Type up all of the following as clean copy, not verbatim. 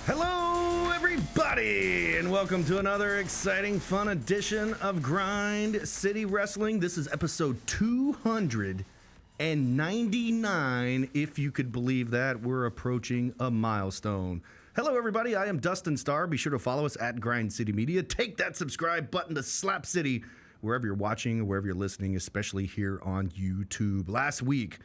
Hello, everybody, and welcome to another exciting, fun edition of Grind City Wrestling. This is episode 299, if you could believe that. We're approaching a milestone. Hello, everybody. I am Dustin Starr. Be sure to follow us at Grind City Media. Take that subscribe button to Slap City wherever you're watching or wherever you're listening, especially here on YouTube. Last week,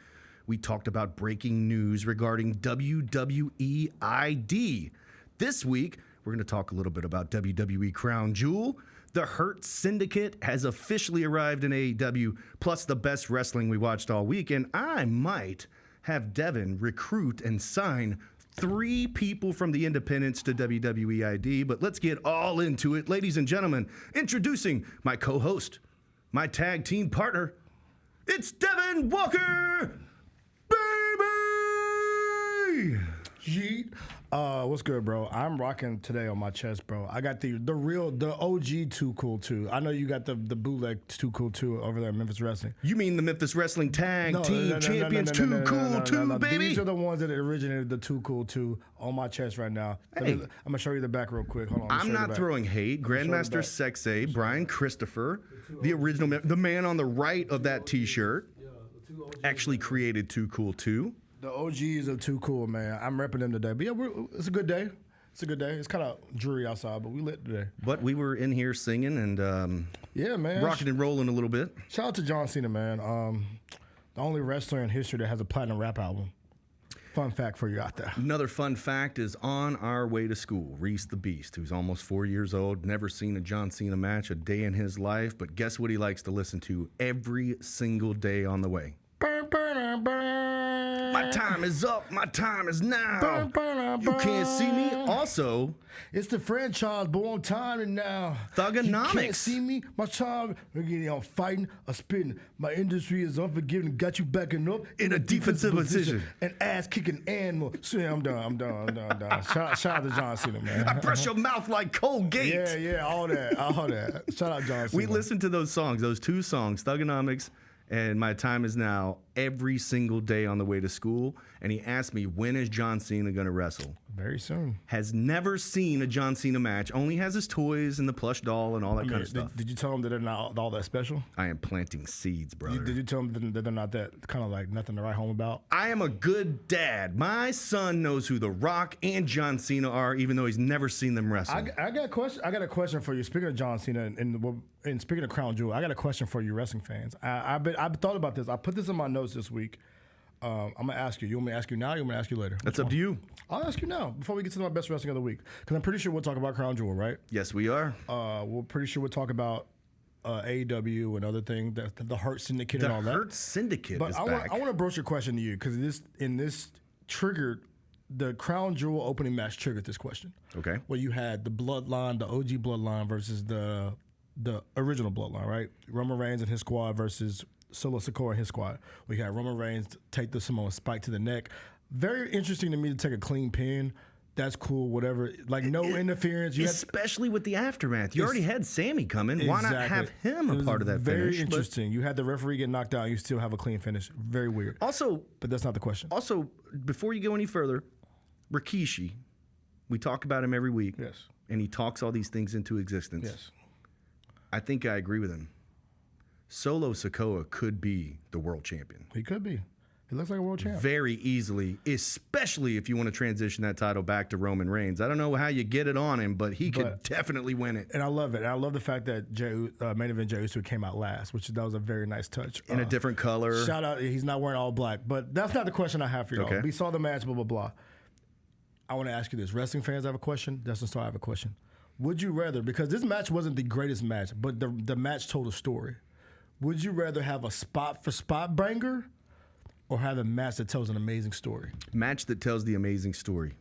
we talked about breaking news regarding WWE ID. This week, we're going to talk a little bit about WWE Crown Jewel. The Hurt Syndicate has officially arrived in AEW, plus the best wrestling we watched all week. And I might have Devin recruit and sign 3 people from the independents to WWE ID. But let's get all into it. Ladies and gentlemen, introducing my co-host, my tag team partner, it's Devin Walker, baby! Yeet. What's good, bro? I'm rocking today on my chest, bro. I got the OG Too Cool 2. I know you got the bootleg Too Cool 2 over there in Memphis Wrestling. You mean the Memphis Wrestling Tag Team Champions Too Cool 2, baby? These are the ones that originated the Too Cool 2 on my chest right now. Hey. I'm going to show you the back real quick. Hold on. I'm not throwing hate. Grandmaster Sexay, Brian Christopher, the original, the man on the right of that T-shirt, actually created Too Cool 2. The OGs are Too Cool, man. I'm repping them today. But yeah, it's a good day. It's a good day. It's kind of dreary outside, but we lit today. But we were in here singing and yeah, man, rocking and rolling a little bit. Shout out to John Cena, man. The only wrestler in history that has a platinum rap album. Fun fact for you out there. Another fun fact is on our way to school, Reese the Beast, who's almost 4 years old, never seen a John Cena match a day in his life, but guess what he likes to listen to every single day on the way? My time is up. My time is now. You can't see me. Also, it's the franchise born time and now. Thugonomics. You can't see me. My time. We're getting on fighting or spitting. My industry is unforgiving. Got you backing up in a defensive position. An ass kicking animal. See, I'm done. Shout out to John Cena, man. I brush your mouth like Colgate. Yeah, all that. Shout out John Cena. We listened to those songs, those 2 songs, Thugonomics and My Time Is Now, every single day on the way to school. And he asked me, when is John Cena going to wrestle? Very soon. Has never seen a John Cena match, only has his toys and the plush doll and all that kind of stuff. Did you tell him that they're not all that special? I am planting seeds, brother. Did you tell him that they're not that kind of like nothing to write home about? I am a good dad. My son knows who The Rock and John Cena are, even though he's never seen them wrestle. I got a question for you. Speaking of John Cena and speaking of Crown Jewel, I got a question for you wrestling fans. I've thought about this. I put this in my notes this week. I'm going to ask you. You want me to ask you now or you want me to ask you later? That's up to you. I'll ask you now before we get to my best wrestling of the week. Because I'm pretty sure we'll talk about Crown Jewel, right? Yes, we are. We're pretty sure we'll talk about AEW and other things, the Hurt Syndicate and all that. The Hurt Syndicate is back. I want to broach your question to you because this triggered, the Crown Jewel opening match triggered this question. Okay. Where you had the Bloodline, the OG Bloodline versus the original Bloodline, right? Roman Reigns and his squad versus Solo Sikoa and his squad. We had Roman Reigns take the Samoan spike to the neck. Very interesting to me to take a clean pin. That's cool, whatever. Like, no interference. Especially with the aftermath. You already had Sammy coming. Why not have him a part of that finish? Very interesting. You had the referee get knocked out, and you still have a clean finish. Very weird. Also, but that's not the question. Also, before you go any further, Rikishi, we talk about him every week. Yes. And he talks all these things into existence. Yes. I think I agree with him. Solo Sikoa could be the world champion. He could be. He looks like a world champ. Very easily, especially if you want to transition that title back to Roman Reigns. I don't know how you get it on him, but he could definitely win it. And I love it. And I love the fact that main event Jey Uso came out last, that was a very nice touch. In a different color. Shout out, he's not wearing all black. But that's not the question I have for you. Okay. We saw the match, blah, blah, blah. I want to ask you this. Wrestling fans have a question. Dustin Starr, I have a question. Would you rather, because this match wasn't the greatest match, but the match told a story. Would you rather have a spot-for-spot banger or have a match that tells an amazing story? Match that tells the amazing story.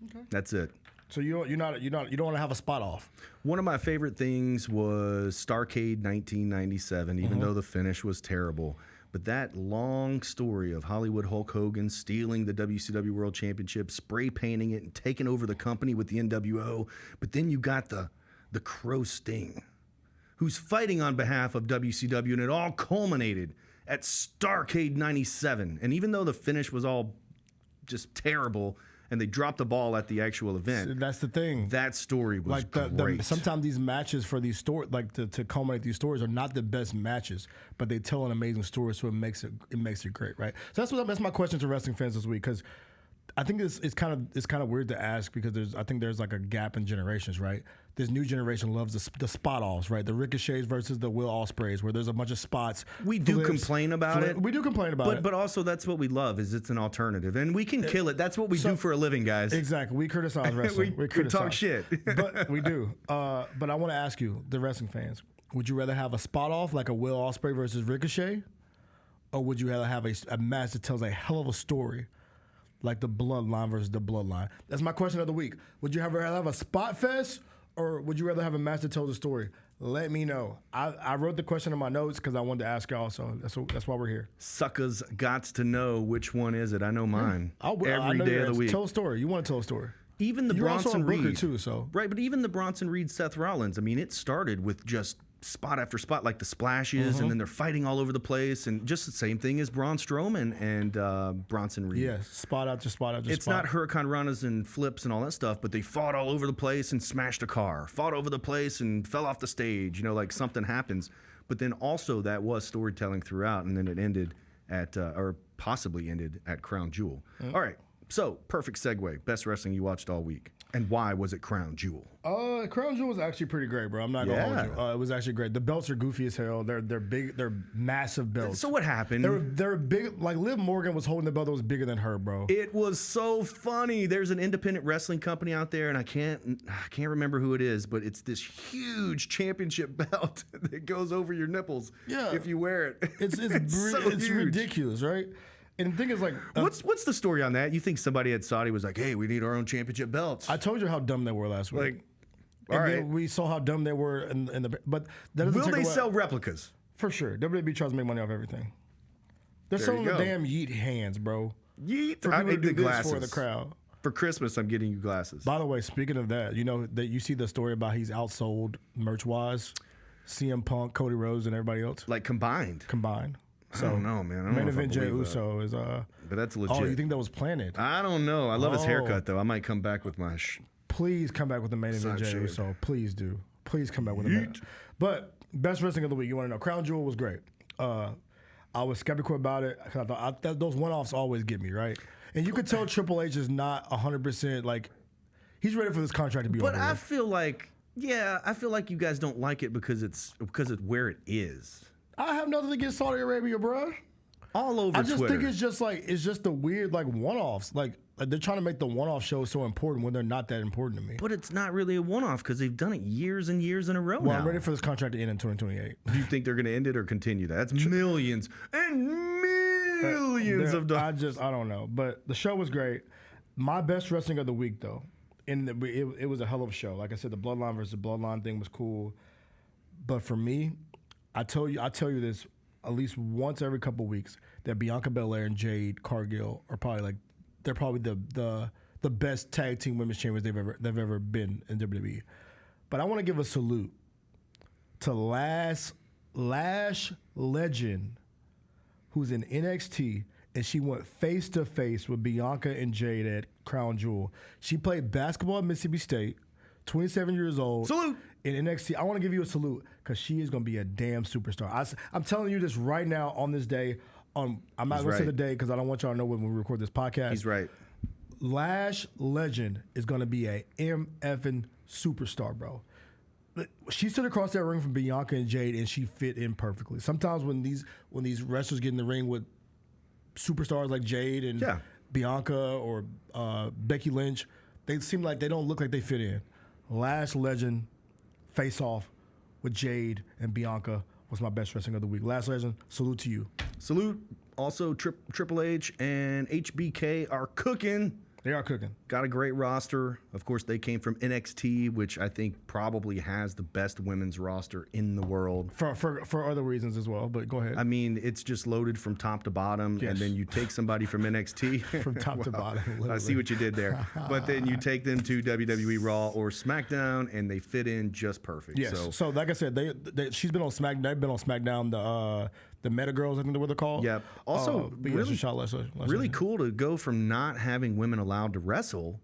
Okay. That's it. So you don't want to have a spot off. One of my favorite things was Starrcade 1997, even though the finish was terrible. But that long story of Hollywood Hulk Hogan stealing the WCW World Championship, spray painting it, and taking over the company with the NWO. But then you got the Crow Sting, who's fighting on behalf of WCW, and it all culminated at Starrcade 97. And even though the finish was all just terrible, and they dropped the ball at the actual event. That's the thing. That story was great. Sometimes these matches for these stories, like to culminate these stories, are not the best matches, but they tell an amazing story, so it makes it great, right? So that's my question to wrestling fans this week, because I think it's kind of weird to ask, because there's like a gap in generations, right? This new generation loves the spot offs, right? The Ricochets versus the Will Ospreys, where there's a bunch of spots. We do complain about it. We do complain about it. But also that's what we love, is it's an alternative. And we can kill it. That's what we do for a living, guys. Exactly. We criticize wrestling. we talk shit. But we do. But I want to ask you, the wrestling fans, would you rather have a spot off like a Will Ospreay versus Ricochet? Or would you rather have a match that tells a hell of a story, like the Bloodline versus the Bloodline? That's my question of the week. Would you rather have a spot fest, or would you rather have a match that tells a story? Let me know. I wrote the question in my notes because I wanted to ask y'all, so that's why we're here. Suckers gots to know which one is it. I know mine. Every day of the week. Tell a story. You want to tell a story. Even the Bronson Reed too, so right, but even the Bronson Reed Seth Rollins. I mean, it started with just spot after spot, like the splashes, and then they're fighting all over the place, and just the same thing as Braun Strowman and Bronson Reed. Yes, spot after spot after It's not Hurricane Ranas and flips and all that stuff, but they fought all over the place and smashed a car, fought over the place and fell off the stage. You know, like something happens. But then also that was storytelling throughout, and then it ended at, or possibly ended at Crown Jewel. All right, so perfect segue. Best wrestling you watched all week. And why was it Crown Jewel? Crown Jewel was actually pretty great, bro. I'm not gonna hold you. It was actually great. The belts are goofy as hell. They're big. They're massive belts. So what happened? They're big. Like Liv Morgan was holding the belt that was bigger than her, bro. It was so funny. There's an independent wrestling company out there, and I can't remember who it is, but it's this huge championship belt that goes over your nipples. Yeah. If you wear it, it's ridiculous, right? And the thing is, like, what's the story on that? You think somebody at Saudi was like, "Hey, we need our own championship belts"? I told you how dumb they were last week. Like, all right, we saw how dumb they were in the. But that doesn't will they sell replicas? For sure. WWE tries to make money off everything. They're selling the damn Yeet hands, bro. Yeet. For people to do this for the crowd. For Christmas, I'm getting you glasses. By the way, speaking of that, you know that you see the story about he's outsold merch wise, CM Punk, Cody Rhodes, and everybody else. Like combined. So, I don't know, man. I don't main know if event Jey Uso is but that's legit. Oh, you think that was planted? I don't know. I love his haircut though. I might come back with my. Please come back with the main event Jey Uso. Please do. Please come back with a But best wrestling of the week. You want to know? Crown Jewel was great. I was skeptical about it. I thought those one-offs always get me, right. And you could tell Triple H is not 100% like he's ready for this contract to be over. But I feel like you guys don't like it because it's where it is. I have nothing against Saudi Arabia, bro. All over Twitter. I just think it's just the weird like one-offs. Like they're trying to make the one-off show so important when they're not that important to me. But it's not really a one-off because they've done it years and years in a row now. I'm ready for this contract to end in 2028. Do you think they're going to end it or continue that? That's millions and millions of dollars. I don't know. But the show was great. My best wrestling of the week, though, it was a hell of a show. Like I said, the Bloodline versus Bloodline thing was cool. But for me, I tell you this at least once every couple of weeks that Bianca Belair and Jade Cargill are probably the best tag team women's champions they've ever been in WWE. But I want to give a salute to Lash Legend, who's in NXT, and she went face to face with Bianca and Jade at Crown Jewel. She played basketball at Mississippi State, 27 years old. Salute. In NXT, I want to give you a salute because she is going to be a damn superstar. I'm telling you this right now on this day. I'm not going to say the day because I don't want y'all to know when we record this podcast. He's right. Lash Legend is going to be a MFing superstar, bro. She stood across that ring from Bianca and Jade, and she fit in perfectly. Sometimes when these wrestlers get in the ring with superstars like Jade and Bianca or Becky Lynch, they seem like they don't look like they fit in. Lash Legend face off with Jade and Bianca was my best wrestling of the week. Lash Legend, salute to you. Salute. Also, Triple H and HBK are cooking. They are cooking. Got a great roster. Of course, they came from NXT, which I think probably has the best women's roster in the world. For other reasons as well, but go ahead. I mean, it's just loaded from top to bottom, and then you take somebody from NXT. From top to bottom. Literally. I see what you did there. But then you take them to WWE Raw or SmackDown, and they fit in just perfect. Yes. So like I said, she's been on SmackDown. They've been on SmackDown the Meta Girls, I think they were called. Yeah. Also, but yeah, really cool to go from not having women allowed to wrestle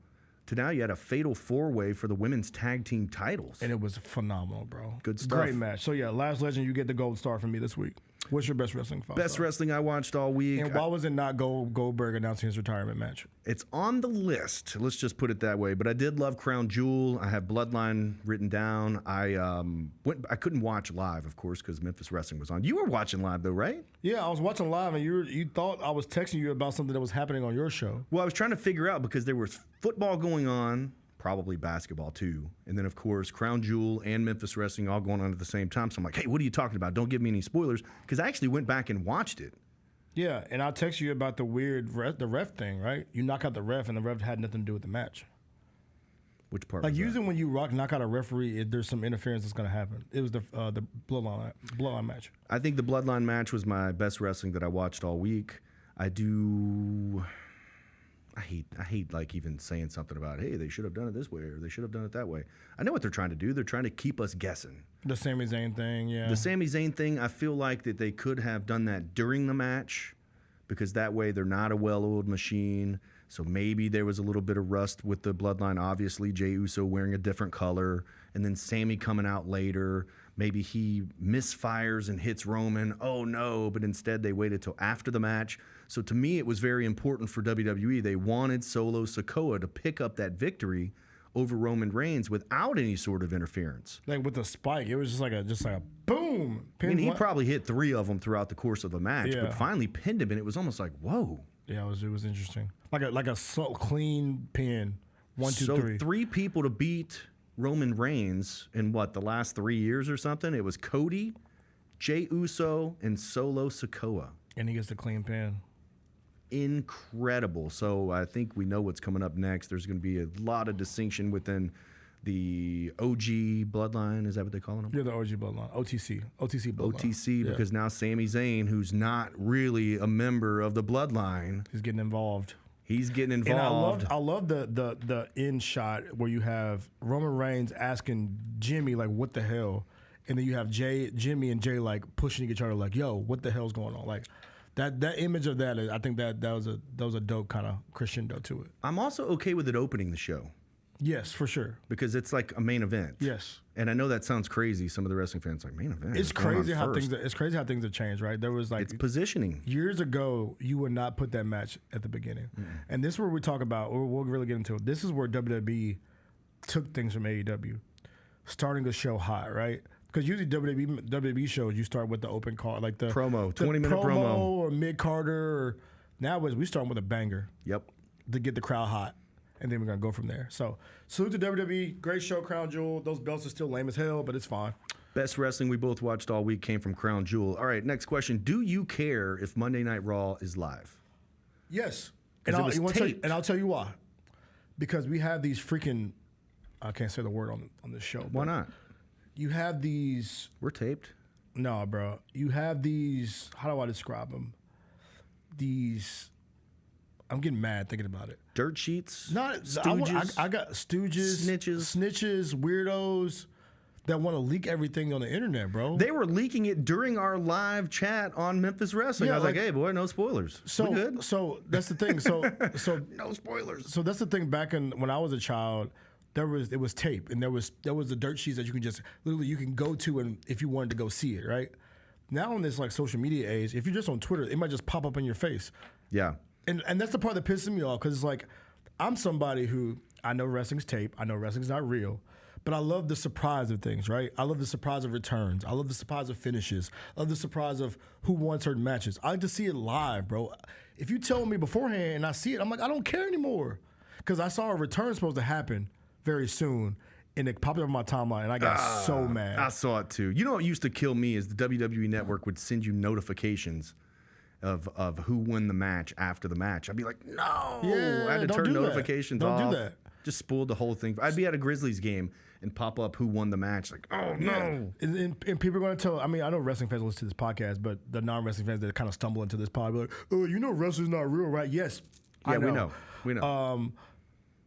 to now you had a fatal 4-way for the women's tag team titles. And it was phenomenal, bro. Good stuff. Great match. So, yeah, Last Legend, you get the gold star from me this week. What's your best wrestling five? Best wrestling I watched all week. And why was it not Goldberg announcing his retirement match? It's on the list. Let's just put it that way. But I did love Crown Jewel. I have Bloodline written down. I couldn't watch live, of course, because Memphis Wrestling was on. You were watching live, though, right? Yeah, I was watching live, and you thought I was texting you about something that was happening on your show. Well, I was trying to figure out because there was football going on, probably basketball too. And then, of course, Crown Jewel and Memphis Wrestling all going on at the same time. So I'm like, hey, what are you talking about? Don't give me any spoilers. Because I actually went back and watched it. Yeah, and I'll text you about the weird the ref thing, right? You knock out the ref, and the ref had nothing to do with the match. Which part? Like was usually when you knock out a referee, there's some interference that's going to happen. It was the Bloodline match. I think the Bloodline match was my best wrestling that I watched all week. I hate like even saying something about, hey, they should have done it this way or they should have done it that way. I know what they're trying to do. They're trying to keep us guessing. The Sami Zayn thing, yeah. The Sami Zayn thing, I feel like that they could have done that during the match because that way they're not a well-oiled machine. So maybe there was a little bit of rust with the Bloodline. Obviously, Jey Uso wearing a different color and then Sami coming out later. Maybe he misfires and hits Roman. Oh, no. But instead, they waited till after the match. So to me, it was very important for WWE. They wanted Solo Sikoa to pick up that victory over Roman Reigns without any sort of interference. Like with the spike, it was just like a boom. I mean, he probably hit 3 of them throughout the course of the match, Yeah. but finally pinned him, and it was almost like, whoa. Yeah, it was interesting. Like a clean pin. 1, 2, 3. So 3 people to beat Roman Reigns in the last 3 years or something? It was Cody, Jey Uso, and Solo Sikoa. And he gets the clean pin. Incredible. So I think we know what's coming up next. There's going to be a lot of distinction within the OG Bloodline. Is that what they call them? Yeah, the OG Bloodline. OTC Bloodline. OTC, because now Sami Zayn, who's not really a member of the Bloodline, He's getting involved. He's getting involved. And I love the end shot where you have Roman Reigns asking Jimmy, like, what the hell? And then you have Jimmy and Jay, like, pushing each other, like, yo, what the hell's going on? Like, that image of that, I think that was a dope kind of crescendo to it. I'm also okay with it opening the show. Yes, for sure. Because it's like a main event. Yes. And I know that sounds crazy. Some of the wrestling fans are like, main event. It's crazy how things have changed, right? There was like it's positioning. Years ago, you would not put that match at the beginning. And this is where we talk about, we'll really get into it. This is where WWE took things from AEW, starting the show high, right? Because usually WWE shows, you start with the open card, like the promo, 20-minute promo. Or mid-carder. Now we start with a banger. Yep. To get the crowd hot. And then we're going to go from there. So, salute to WWE. Great show, Crown Jewel. Those belts are still lame as hell, but it's fine. Best wrestling we both watched all week came from Crown Jewel. All right, next question. Do you care if Monday Night Raw is live? Yes. And I'll tell you why. Because we have these freaking, I can't say the word on this show. Why not? You have these. We're taped. No, bro. You have these, how do I describe them? These, I'm getting mad thinking about it. Dirt sheets? Not stooges? I got stooges, snitches, weirdos that want to leak everything on the internet, bro. They were leaking it during our live chat on Memphis Wrestling. Yeah, I was like, hey, boy, no spoilers. So we good? So that's the thing. So no spoilers. So that's the thing. Back when I was a child, it was tape, and there was the dirt sheets that you can just literally you can go to, and if you wanted to go see it, right? Now in this like social media age, if you're just on Twitter, it might just pop up in your face. Yeah. And that's the part that pisses me off, because it's like, I'm somebody who, I know wrestling's tape, I know wrestling's not real, but I love the surprise of things, right? I love the surprise of returns. I love the surprise of finishes. I love the surprise of who won certain matches. I like to see it live, bro. If you tell me beforehand and I see it, I'm like, I don't care anymore. Because I saw a return supposed to happen very soon, and it popped up on my timeline, and I got so mad. I saw it too. You know what used to kill me is the WWE Network would send you notifications of who won the match after the match. I'd be like, no. Yeah, I had to turn notifications off. Don't do that. Just spoiled the whole thing. I'd be at a Grizzlies game and pop up who won the match. Like, oh, no. And people are going to tell, I mean, I know wrestling fans listen to this podcast, but the non-wrestling fans that kind of stumble into this pod be like, oh, you know wrestling's not real, right? Yes, yeah, we know.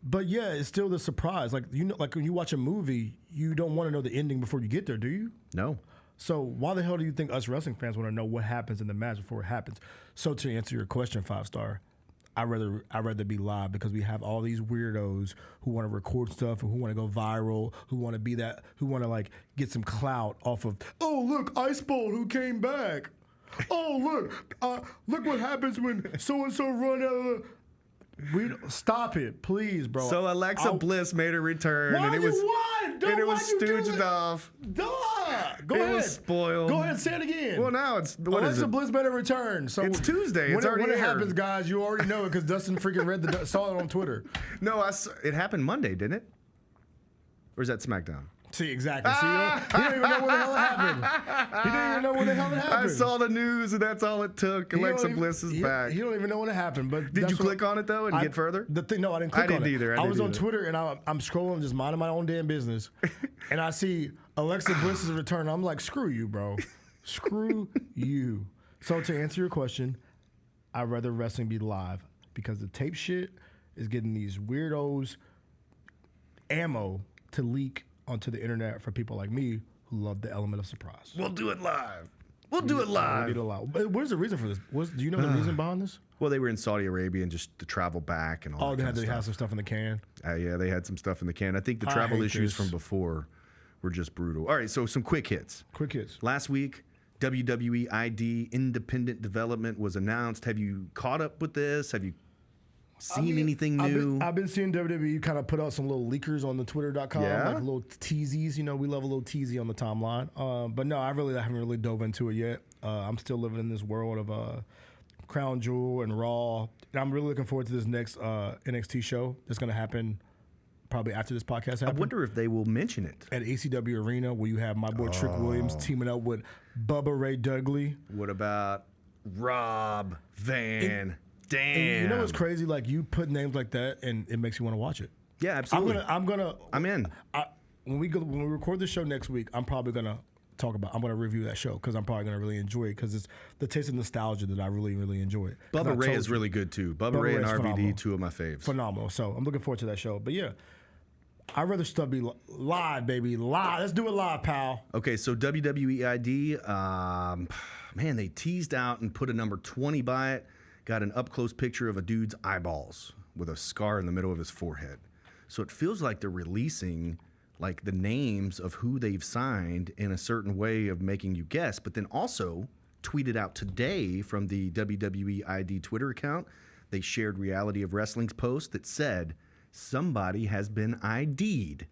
But yeah, it's still the surprise. Like, you know, like when you watch a movie, you don't want to know the ending before you get there, do you? No. So why the hell do you think us wrestling fans want to know what happens in the match before it happens? So to answer your question, 5-star, I'd rather be live because we have all these weirdos who want to record stuff and who want to go viral, who want to like get some clout off of, oh look, Ice Bolt who came back. Oh look what happens when so and so run out of the. Stop it, please, bro. So Alexa Bliss made a return, and it was stooged off. Duh. Go it ahead. was spoiled. Go ahead and say it again. Well, now it's what is Alexa it? Bliss made a return. So It's Tuesday. It's already when it aired. happens, guys, you already know it because Dustin freaking saw it on Twitter. No, it happened Monday, didn't it? Or is that SmackDown? See, exactly. See, he don't even know when the hell it happened. He didn't even know when the hell it happened. I saw the news, and that's all it took. Alexa Bliss is back. He don't even know when it happened. But Did you click on it, though, and get further? No, I didn't click on it. I didn't either. I was on Twitter, and I'm scrolling, just minding my own damn business. And I see Alexa Bliss's return. I'm like, screw you, bro. Screw you. So to answer your question, I'd rather wrestling be live because the tape shit is getting these weirdos ammo to leak onto the internet for people like me who love the element of surprise. We'll do it live. We'll do it live. But what's the reason for this? Do you know the reason behind this? Well, they were in Saudi Arabia and just to travel back and all that kind of stuff. They had some stuff in the can? Yeah, they had some stuff in the can. I think the travel issues from before were just brutal. All right, so some quick hits. Quick hits. Last week, WWE ID independent development was announced. Have you caught up with this? Have you seen anything new? I've been seeing WWE kind of put out some little leakers on the Twitter.com, like little teasies. You know, we love a little teasy on the timeline. But no, I haven't really dove into it yet. I'm still living in this world of Crown Jewel and Raw. And I'm really looking forward to this next NXT show that's going to happen probably after this podcast happens. I wonder if they will mention it. At ACW Arena, where you have my boy Trick Williams teaming up with Bubba Ray Dudley. What about Rob Van Dam? And you know what's crazy? Like, you put names like that, and it makes you want to watch it. Yeah, absolutely. I'm in. When we record the show next week, I'm probably gonna I'm gonna review that show because I'm probably gonna really enjoy it because it's the taste of nostalgia that I really, really enjoy. Bubba Ray is really good too. Bubba Ray and RVD, phenomenal. Two of my faves. Phenomenal. So I'm looking forward to that show. But yeah, I'd rather stuff be live, baby. Live. Let's do it live, pal. Okay, so WWE ID, man, they teased out and put a number 20 by it. Got an up-close picture of a dude's eyeballs with a scar in the middle of his forehead. So it feels like they're releasing like the names of who they've signed in a certain way of making you guess, but then also tweeted out today from the WWE ID Twitter account, they shared Reality of Wrestling's post that said, somebody has been ID'd.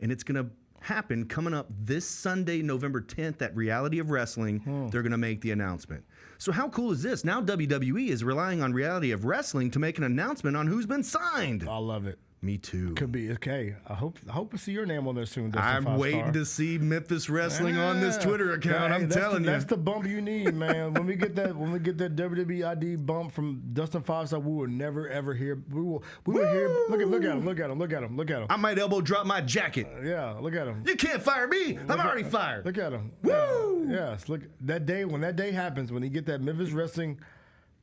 And it's going to happen coming up this Sunday, November 10th at Reality of Wrestling. They're going to make the announcement. So how cool is this? Now WWE is relying on Reality of Wrestling to make an announcement on who's been signed. I love it. Me too. Could be okay. I hope to see your name on there soon. I'm waiting to see Memphis Wrestling on this Twitter account. I'm telling you, that's the bump you need, man. When we get that WWE ID bump from Dustin 5-star, we will never ever hear. We will hear. Look at him. I might elbow drop my jacket. Yeah, look at him. You can't fire me. I'm already fired. Look at him. Woo! Yes. Look, that day when that day happens, when he get that Memphis Wrestling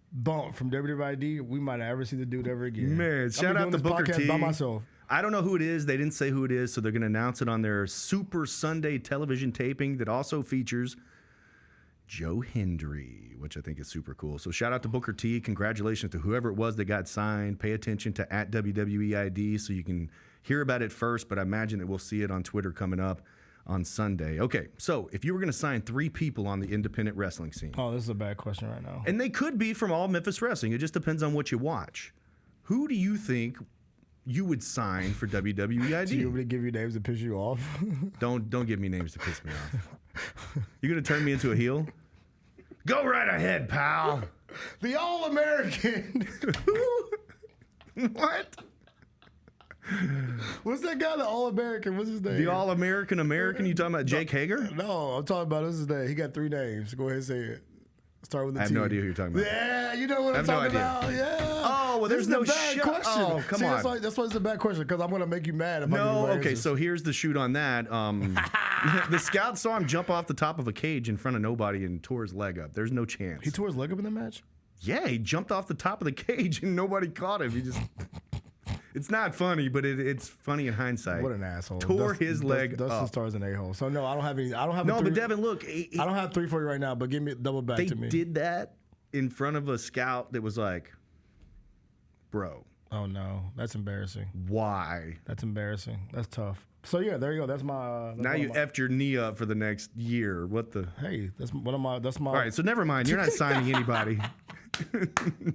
bump from WWE ID, we might not ever see the dude ever again. Man, shout out to Booker T. By myself. I don't know who it is. They didn't say who it is, so they're going to announce it on their Super Sunday television taping that also features Joe Hendry, which I think is super cool. So shout out to Booker T. Congratulations to whoever it was that got signed. Pay attention to @WWE ID so you can hear about it first, but I imagine that we'll see it on Twitter coming up on Sunday. Okay, so if you were going to sign 3 people on the independent wrestling scene. Oh, this is a bad question right now. And they could be from all Memphis Wrestling. It just depends on what you watch. Who do you think you would sign for WWE ID? Do you want me to give you names to piss you off? Don't give me names to piss me off. You going to turn me into a heel? Go right ahead, pal. The All-American. What? What's that guy, the All-American? What's his name? The All-American American? You talking about Jake Hager? No, I'm talking about his name. He got 3 names. Go ahead and say it. Start with the T. I have no idea who you're talking about. Yeah, you know what I'm talking about. Yeah. Oh, well, there's no bad question. Oh, come on. That's why it's a bad question, because I'm going to make you mad if I give you okay, answers. so here's the shoot on that. The scout saw him jump off the top of a cage in front of nobody and tore his leg up. There's no chance. He tore his leg up in the match? Yeah, he jumped off the top of the cage and nobody caught him. It's not funny, but it's funny in hindsight. What an asshole! Tore his leg Dustin up. Star's an a-hole. So no, I don't have any. I don't have. No, a three, but Devin, look, I don't have 3 for you right now. But give me double back they to me. did that in front of a scout that was like, bro. Oh no, that's embarrassing. Why? That's embarrassing. That's tough. So yeah, there you go. That's my. Now you effed your knee up for the next year. What the? Hey, that's one of my. That's my. All right, so never mind. You're not signing anybody.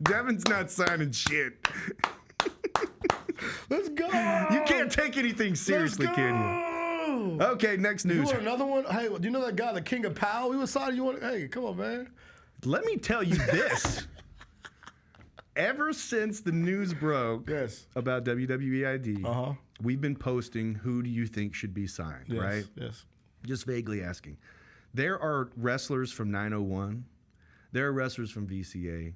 Devin's not signing shit. Let's go. You can't take anything seriously, can you? Okay, next You news. want another one? Hey, do you know that guy, the King of Pow? We was signing. You want? Hey, come on, man. Let me tell you this. Ever since the news broke about WWE ID, we've been posting who do you think should be signed, right? Yes. Just vaguely asking. There are wrestlers from 901. There are wrestlers from VCA.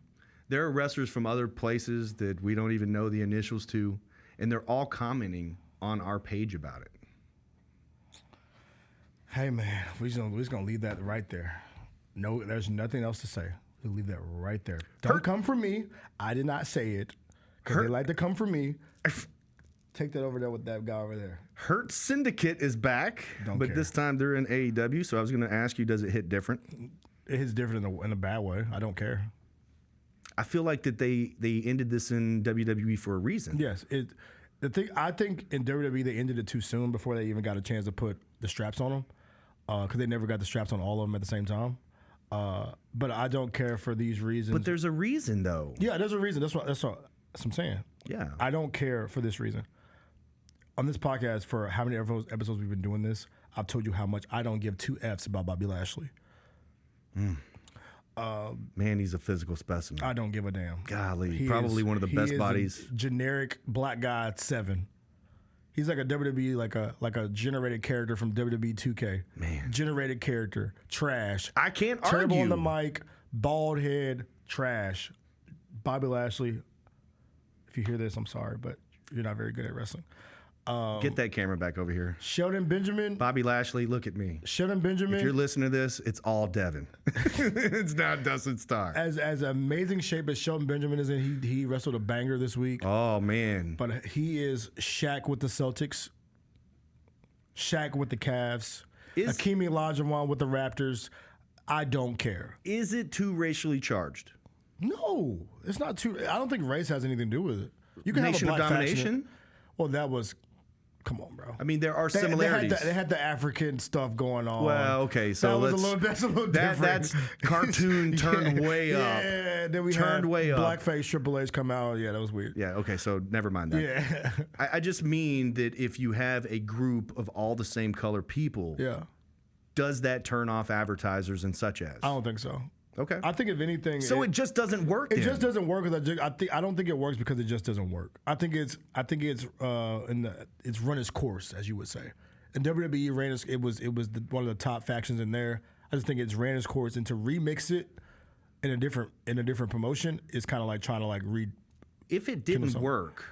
There are wrestlers from other places that we don't even know the initials to, and they're all commenting on our page about it. Hey, man, we're just gonna leave that right there. No, there's nothing else to say. We'll leave that right there. Don't come for me. I did not say it. Because they like to come for me. Take that over there with that guy over there. Hurt Syndicate is back, but this time they're in AEW, so I was going to ask you, does it hit different? It hits different in a bad way. I don't care. I feel like that they ended this in WWE for a reason. Yes. I think in WWE they ended it too soon before they even got a chance to put the straps on them. Because they never got the straps on all of them at the same time. But I don't care for these reasons. But there's a reason, though. Yeah, there's a reason. That's what I'm saying. Yeah. I don't care for this reason. On this podcast, for how many episodes we've been doing this, I've told you how much I don't give 2 Fs about Bobby Lashley. Man, he's a physical specimen. I don't give a damn. Golly, probably one of the best bodies. Generic black guy at 7. He's like a WWE, like a generated character from WWE 2K. Man. Generated character. Trash. I can't Terrible argue. on the mic. Bald head. Trash. Bobby Lashley. If you hear this, I'm sorry, but you're not very good at wrestling. Get that camera back over here. Sheldon Benjamin. Bobby Lashley, look at me. Sheldon Benjamin. If you're listening to this, it's all Devin. It's not Dustin Starr. As amazing shape as Sheldon Benjamin is in, he wrestled a banger this week. Oh, man. But he is Shaq with the Celtics, Shaq with the Cavs, Akeem Olajuwon with the Raptors. I don't care. Is it too racially charged? No, it's not too. I don't think race has anything to do with it. You can Nation have a of black Domination? faction. Well, that was. Come on, bro. I mean, there are similarities. They had the African stuff going on. Well, okay, so that's a little different. That's cartoon turned way up. Yeah, then we turned had way up. blackface Triple H come out. Yeah, that was weird. Yeah, okay, so never mind that. Yeah. I just mean that if you have a group of all the same color people, does that turn off advertisers and such as? I don't think so. Okay. I think if anything, so it just doesn't work. It just doesn't work because I don't think it works because it just doesn't work. I think it's run its course, as you would say. And WWE ran it was one of the top factions in there. I just think it's ran its course, and to remix it in a different promotion is kind of like trying to like read. If it didn't work,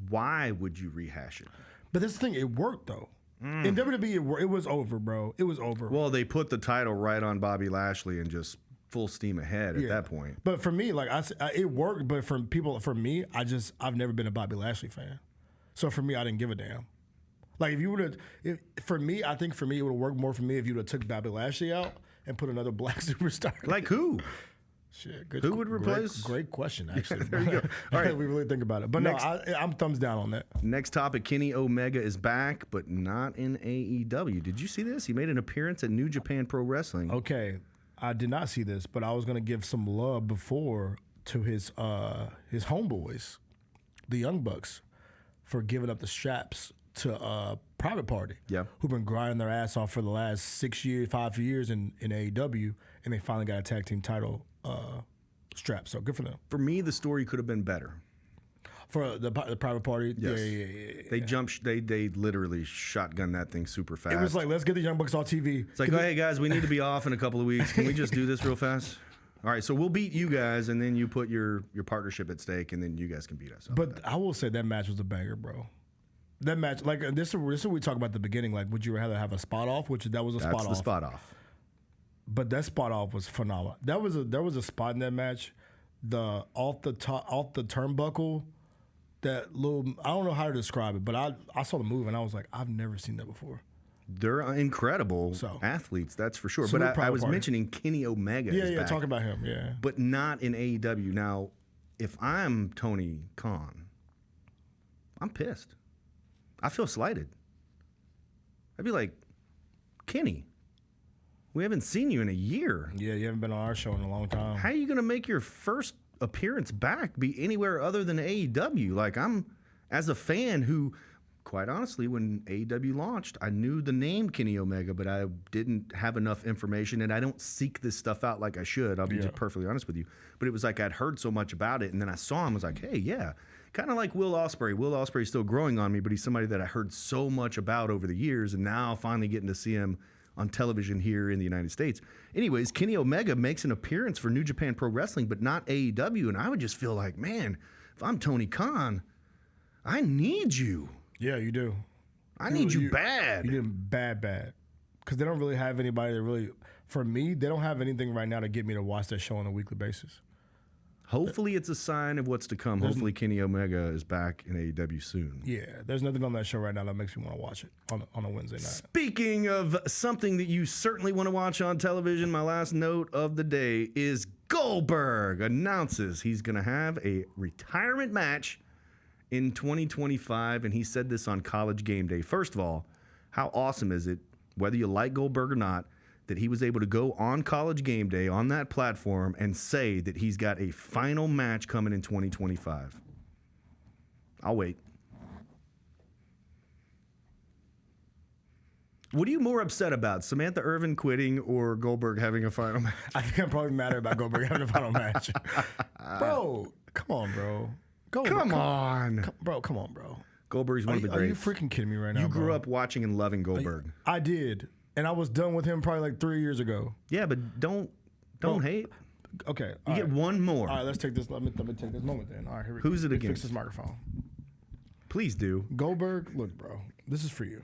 why would you rehash it? But that's the thing, it worked though. In WWE, it was over, bro. It was over. Well, they put the title right on Bobby Lashley and just full steam ahead at that point. But for me, like it worked. But for me, I've never been a Bobby Lashley fan. So for me, I didn't give a damn. Like if you would have, for me, I think for me it would have worked more for me if you would have took Bobby Lashley out and put another black superstar. Like who? Shit, who would replace? Great question, actually. There you go. All right, we really think about it. But I'm thumbs down on that. Next topic: Kenny Omega is back, but not in AEW. Did you see this? He made an appearance at New Japan Pro Wrestling. Okay. I did not see this, but I was going to give some love before to his homeboys, the Young Bucks, for giving up the straps to Private Party, who've been grinding their ass off for the last 5 years in AEW, and they finally got a tag team title strap. So good for them. For me, the story could have been better. For the Private Party, yes. Yeah. They literally shotgunned that thing super fast. It was like, let's get the Young Bucks on TV. It's like, oh, hey guys, we need to be off in a couple of weeks. Can we just do this real fast? All right, so we'll beat you guys, and then you put your partnership at stake, and then you guys can beat us. But I will say that match was a banger, bro. That match, like this is what we talk about at the beginning. Like, would you rather have a spot off? That was a spot off. That's the spot off. But that spot off was phenomenal. There was a spot in that match, off the turnbuckle. that little. I don't know how to describe it, but I saw the move and I was like, I've never seen that before. They're incredible athletes, that's for sure. But I was mentioning Kenny Omega. Yeah, yeah, talk about him, yeah. But not in AEW. Now, if I'm Tony Khan, I'm pissed. I feel slighted. I'd be like, Kenny, we haven't seen you in a year. Yeah, you haven't been on our show in a long time. How are you going to make your first appearance back be anywhere other than AEW? Like, I'm, as a fan who, quite honestly, when AEW launched, I knew the name Kenny Omega, but I didn't have enough information, and I don't seek this stuff out like I should. I'll be just perfectly honest with you. But it was like I'd heard so much about it, and then I saw him. I was like, hey, yeah. Kind of like Will Ospreay. Will Ospreay's still growing on me, but he's somebody that I heard so much about over the years, and now finally getting to see him on television here in the United States. Anyways, Kenny Omega makes an appearance for New Japan Pro Wrestling, but not AEW, and I would just feel like, man, if I'm Tony Khan, I need you. Yeah, you do. I need you bad. You need bad. Because they don't really have anybody that really, for me, they don't have anything right now to get me to watch that show on a weekly basis. Hopefully it's a sign of what's to come. Hopefully Kenny Omega is back in AEW soon. Yeah, there's nothing on that show right now that makes me want to watch it on a Wednesday night. Speaking of something that you certainly want to watch on television, my last note of the day is Goldberg announces he's going to have a retirement match in 2025, and he said this on College Game Day. First of all, how awesome is it, whether you like Goldberg or not, that he was able to go on College Game Day on that platform and say that he's got a final match coming in 2025. I'll wait. What are you more upset about, Samantha Irvin quitting or Goldberg having a final match? I think I'm probably madder about Goldberg having a final match. Bro, come on, bro. Come on. Come on, bro. Goldberg's one of the greats. Are you freaking kidding me right now, You grew up watching and loving Goldberg. I did. And I was done with him probably like 3 years ago. Yeah, but don't hate. Okay. You get one more. All right, let's take this. Let me take this moment then. All right, here we go. Who's it against? against? Fix this microphone. Please do. Goldberg, look, bro. This is for you.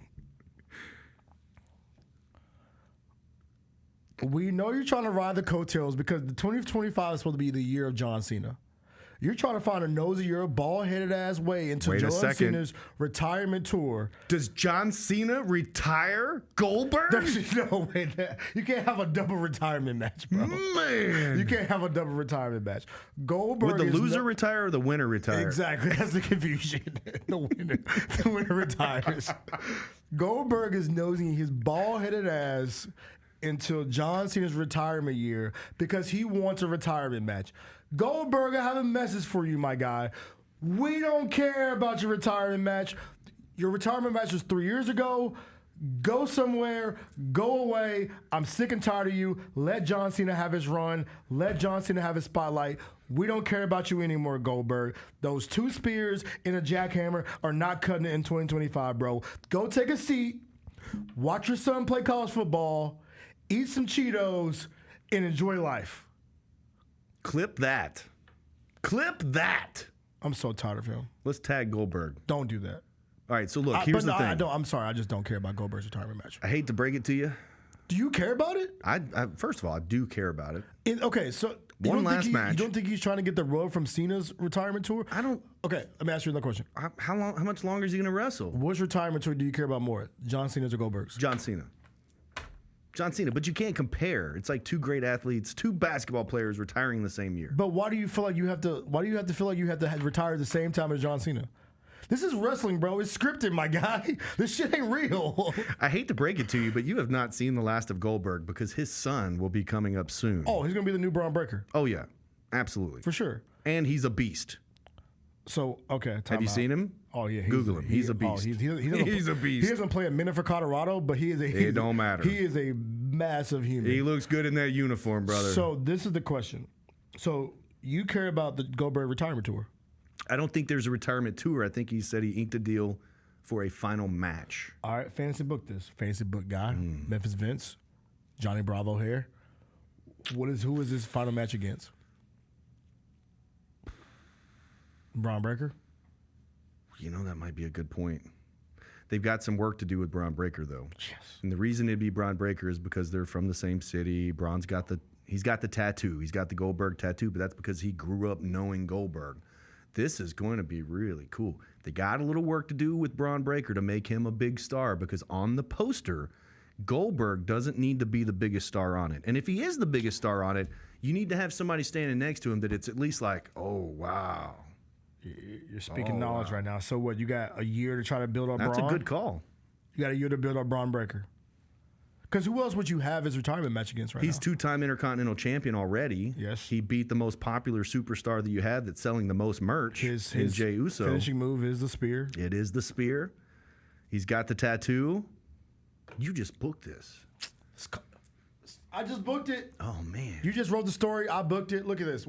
We know you're trying to ride the coattails because the 2025 is supposed to be the year of John Cena. You're trying to find a nosy, bald-headed ass way into John Cena's retirement tour. Does John Cena retire Goldberg? There's no way that you can't have a double retirement match, bro. Man, you can't have a double retirement match. Goldberg. Would the loser retire or the winner retire? Exactly, that's the confusion. the winner retires. Goldberg is nosing his bald-headed ass until John Cena's retirement year because he wants a retirement match. Goldberg, I have a message for you, my guy. We don't care about your retirement match. Your retirement match was 3 years ago. Go somewhere. Go away. I'm sick and tired of you. Let John Cena have his run. Let John Cena have his spotlight. We don't care about you anymore, Goldberg. Those 2 spears and a jackhammer are not cutting it in 2025, bro. Go take a seat. Watch your son play college football. Eat some Cheetos and enjoy life. Clip that. Clip that. I'm so tired of him. Let's tag Goldberg. Don't do that. All right, so look, here's the thing. I'm sorry, I just don't care about Goldberg's retirement match. I hate to break it to you. Do you care about it? I first of all, I do care about it. Okay, so one last match. You don't think he's trying to get the rub from Cena's retirement tour? I don't. Okay, let me ask you another question. How much longer is he going to wrestle? Which retirement tour do you care about more, John Cena's or Goldberg's? John Cena. John Cena, but you can't compare. It's like 2 great athletes, 2 basketball players retiring the same year. But why do you feel like you have to? Why do you have to feel like you have to retire at the same time as John Cena? This is wrestling, bro. It's scripted, my guy. This shit ain't real. I hate to break it to you, but you have not seen the last of Goldberg because his son will be coming up soon. Oh, he's gonna be the new Braun Breaker. Oh yeah, absolutely, for sure. And he's a beast. So okay, have you seen him? Oh yeah, Google him. He's a beast. He's a beast. He doesn't play a minute for Colorado, but he is a. It don't matter. He is a massive human. He looks good in that uniform, brother. So this is the question. So you care about the Goldberg retirement tour? I don't think there's a retirement tour. I think he said he inked a deal for a final match. All right, fantasy book this. Fantasy book guy, Memphis Vince, Johnny Bravo here. Who is his final match against? Braun Breaker? You know, that might be a good point. They've got some work to do with Braun Breaker, though. Yes. And the reason it'd be Braun Breaker is because they're from the same city. Braun's got the tattoo. He's got the Goldberg tattoo, but that's because he grew up knowing Goldberg. This is going to be really cool. They got a little work to do with Braun Breaker to make him a big star, because on the poster, Goldberg doesn't need to be the biggest star on it. And if he is the biggest star on it, you need to have somebody standing next to him that it's at least like, oh, wow. You're speaking knowledge right now. So what, you got a year to try to build up Braun? That's a good call. You got a year to build up Braun Breaker. Because who else would you have his retirement match against right now? He's two-time Intercontinental Champion already. Yes. He beat the most popular superstar that you have that's selling the most merch, his Jey Uso. Finishing move is the spear. It is the spear. He's got the tattoo. You just booked this. I just booked it. Oh, man. You just wrote the story. I booked it. Look at this.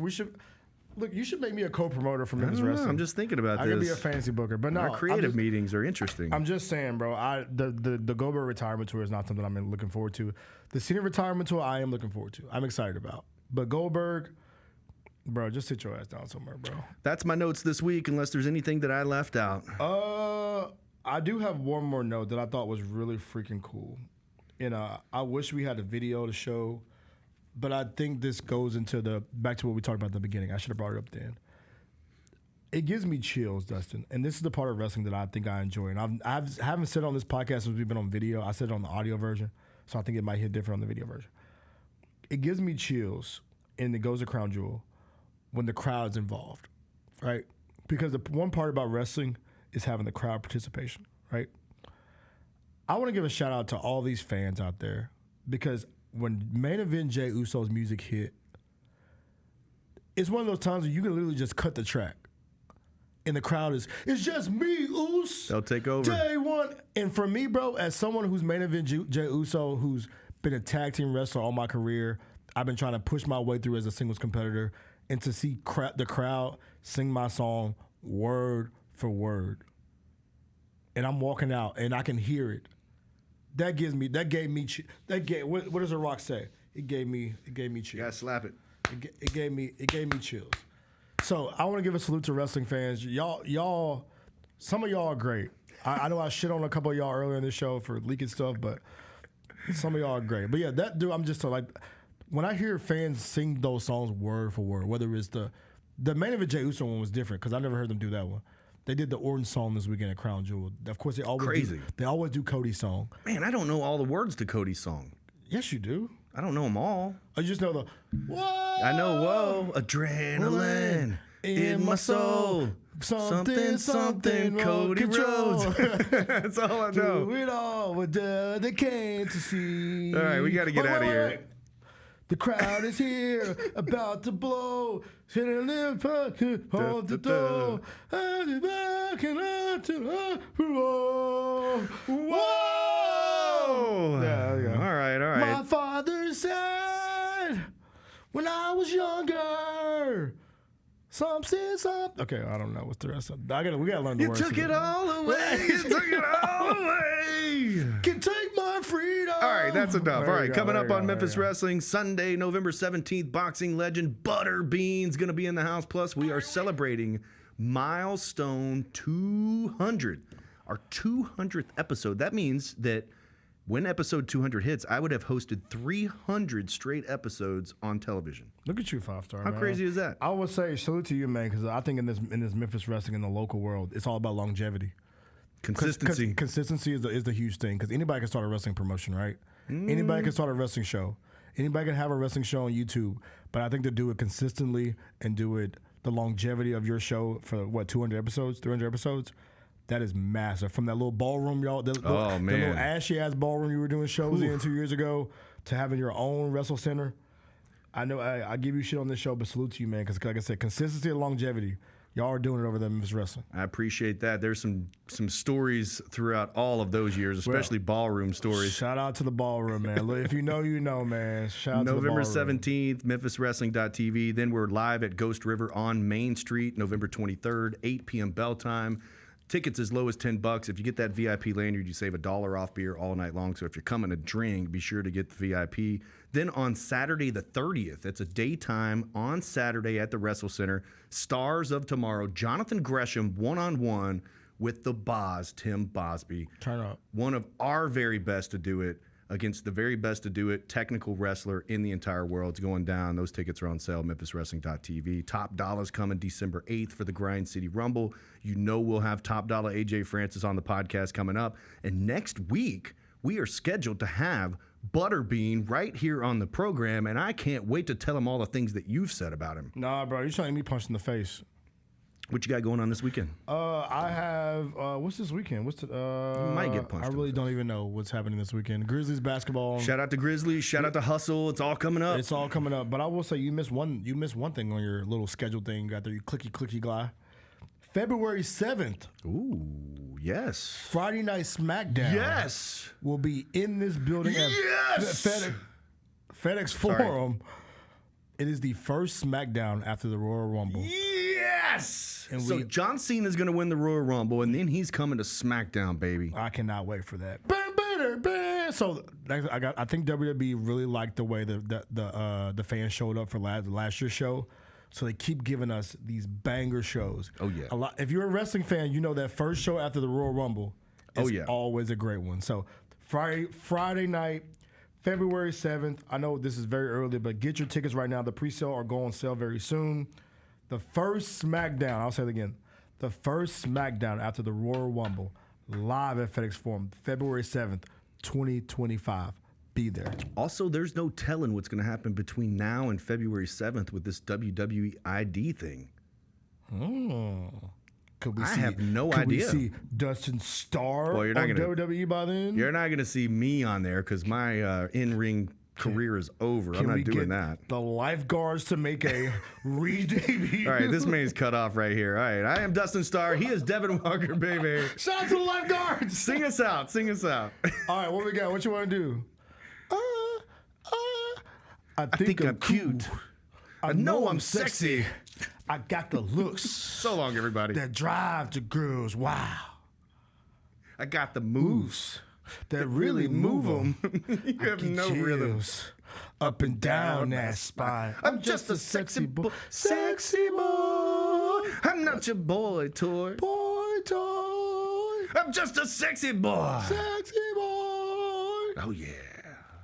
You should make me a co-promoter for Memphis Wrestling. I'm just thinking about this. I could be a fantasy booker, but no. Our creative meetings are interesting. I'm just saying, bro. The Goldberg retirement tour is not something I'm looking forward to. The Cena retirement tour, I am looking forward to. I'm excited about. But Goldberg, bro, just sit your ass down somewhere, bro. That's my notes this week, unless there's anything that I left out. I do have one more note that I thought was really freaking cool. And I wish we had a video to show. But I think this goes into back to what we talked about at the beginning. I should have brought it up then. It gives me chills, Dustin. And this is the part of wrestling that I think I enjoy. And I haven't said it on this podcast since we've been on video. I said it on the audio version. So I think it might hit different on the video version. It gives me chills, and it goes to Crown Jewel, when the crowd's involved, right? Because the one part about wrestling is having the crowd participation, right? I want to give a shout out to all these fans out there, because when main event Jey Uso's music hit, it's one of those times where you can literally just cut the track. And the crowd it's just me, Us. They'll take over. Day one. And for me, bro, as someone who's main event Jey Uso, who's been a tag team wrestler all my career, I've been trying to push my way through as a singles competitor, and to see the crowd sing my song word for word. And I'm walking out and I can hear it. What does The Rock say? It gave me chills. You gotta slap it. It gave me chills. So I want to give a salute to wrestling fans. Y'all, some of y'all are great. I know I shit on a couple of y'all earlier in the show for leaking stuff, but some of y'all are great. But yeah, that dude, I'm just like, when I hear fans sing those songs word for word, whether it's the main event Jey Uso one was different because I never heard them do that one. They did the Orton song this weekend at Crown Jewel. Of course, they always do Cody's song. Man, I don't know all the words to Cody's song. Yes, you do. I don't know them all. I just know the whoa. I know whoa, adrenaline in my soul. Something, Cody Rhodes. That's all I know. Do it all with they came to see. All right, we got to get out of here. Wait. The crowd is here, about to blow. Sitting in the hold the door. And backing up to whoa. Whoa! Yeah, there you go. All right. My father said when I was younger. Something. Okay, I don't know what's the rest of it. We gotta learn the words. You took it all away. You took it all away. Can take my freedom. All right, that's enough. All right, coming up on Memphis Wrestling, Sunday, November 17th, boxing legend Butterbean's going to be in the house. Plus, we are celebrating milestone 200, our 200th episode. That means that when episode 200 hits, I would have hosted 300 straight episodes on television. Look at you, 5-star. How crazy is that? I would say salute to you, man, because I think in this Memphis wrestling in the local world, it's all about longevity. Consistency. Consistency is the huge thing, because anybody can start a wrestling promotion, right? Anybody can start a wrestling show. Anybody can have a wrestling show on YouTube. But I think to do it consistently and do it the longevity of your show for, 200 episodes, 300 episodes, that is massive. From that little ballroom, y'all, the little ashy-ass ballroom you were doing shows in 2 years ago, to having your own wrestle center. I know I give you shit on this show, but salute to you, man, because like I said, consistency and longevity. Y'all are doing it over there in Memphis Wrestling. I appreciate that. There's some stories throughout all of those years, especially ballroom stories. Shout out to the ballroom, man. Look, if you know, you know, man. Shout out November to the ballroom. 17th, MemphisWrestling.tv. Then we're live at Ghost River on Main Street, November 23rd, 8 p.m. bell time. Tickets as low as $10. If you get that VIP lanyard, you save $1 off beer all night long. So if you're coming to drink, be sure to get the VIP. Then on Saturday the 30th, it's a daytime on Saturday at the Wrestle Center. Stars of Tomorrow, Jonathan Gresham, one-on-one with the Boz, Tim Bosby. Turn up. One of our very best to do it. against the very best to do it, technical wrestler in the entire world. It's going down. Those tickets are on sale, memphiswrestling.tv. Top Dollar's coming December 8th for the Grind City Rumble. You know we'll have Top Dollar AJ Francis on the podcast coming up. And next week, we are scheduled to have Butterbean right here on the program, and I can't wait to tell him all the things that you've said about him. Nah, bro, you're trying to get me punched in the face. What you got going on this weekend? I have what's this weekend? What's the You might get punched. I really don't even know what's happening this weekend. Grizzlies basketball. Shout out to Grizzlies. Shout out to Hustle. It's all coming up. It's all coming up. But I will say you missed one thing on your little schedule thing you got there. You clicky glide. February 7th. Ooh, yes. Friday Night SmackDown. Yes. Will be in this building at FedEx Forum. It is the first SmackDown after the Royal Rumble. Yes. And so John Cena is going to win the Royal Rumble, and then he's coming to SmackDown, baby. I cannot wait for that. So I think WWE really liked the way the fans showed up for last year's show. So they keep giving us these banger shows. Oh, yeah. If you're a wrestling fan, you know that first show after the Royal Rumble is always a great one. So Friday night, February 7th. I know this is very early, but get your tickets right now. The pre-sale are going on sale very soon. The first SmackDown, I'll say it again, the first SmackDown after the Royal Rumble, live at FedEx Forum, February 7th, 2025. Be there. Also, there's no telling what's going to happen between now and February 7th with this WWE ID thing. I have no idea. Could we see Dustin Starr on WWE by then? You're not going to see me on there because my in-ring career is over. I'm not doing that. The lifeguards to make a re-debut. All right, this man's cut off right here. All right, I am Dustin Starr. He is Devin Walker, baby. Shout out to the lifeguards. Sing us out. Sing us out. All right, what we got? What you want to do? I think I'm cute. I know I'm sexy. I got the looks. So long, everybody. That drive the girls. Wow. I got the moves that really move them. You have no rhythm. Up and down that spine. I'm just a sexy boy. Sexy boy. I'm not your boy toy. Boy toy. I'm just a sexy boy. Sexy boy. Oh, yeah.